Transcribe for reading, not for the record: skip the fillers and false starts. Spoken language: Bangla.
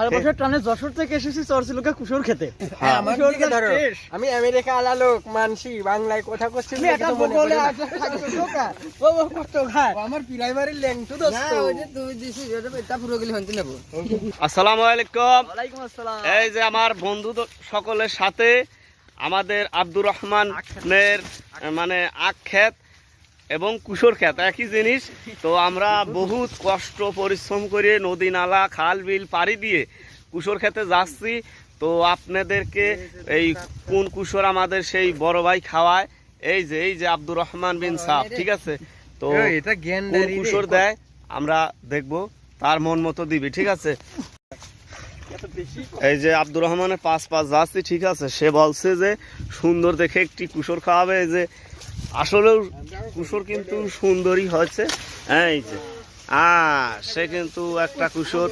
ভালোবাসার টানে যশোর থেকে এসেছি চরচিলকা কুশোর খেতে। হ্যাঁ, আমার কুশোর দিকে ধরো। শেষ। আমি আমেরিকা আলা লোক মানসি বাংলায় কথা করছি তুমি এটা বলে ও কষ্ট খায়। আমার প্রাইমারি ল্যাংটু দোস্ত। তুই দিছিস এটা পুরো গেলে হন্তি নেব। আসসালামু আলাইকুম। ওয়ালাইকুম আসসালাম। এই যে আমার বন্ধু সকলের সাথে আমাদের আব্দুর রহমানের মানে আখ ক্ষেত এবং কুশোর ক্ষেত একই জিনিস। তো আমরা বহুত কষ্ট পরিশ্রম করে নদী নালা খাল বিল পাড়ি দিয়ে কুশোর ক্ষেতে যাচ্ছি। তো আপনাদেরকে এই কোন কুশোর আমাদের সেই বড় ভাই খাওয়ায়, এই যে আব্দুর রহমান বিন সাফ, ঠিক আছে? তো এটা কোন গ্যান্ডারি কুশোর দেয় আমরা দেখব, তার মন মতো দিবি, ঠিক আছে? এই যে আব্দুর রহমানের পাঁচ যাচ্ছি, ঠিক আছে? সে বলছে যে সুন্দর দেখে একটি কুশোর খাওয়াবে। এই যে আসলেও কুশোর কিন্তু সুন্দরই হয়েছে। এই যে সে কিন্তু একটা কুশোর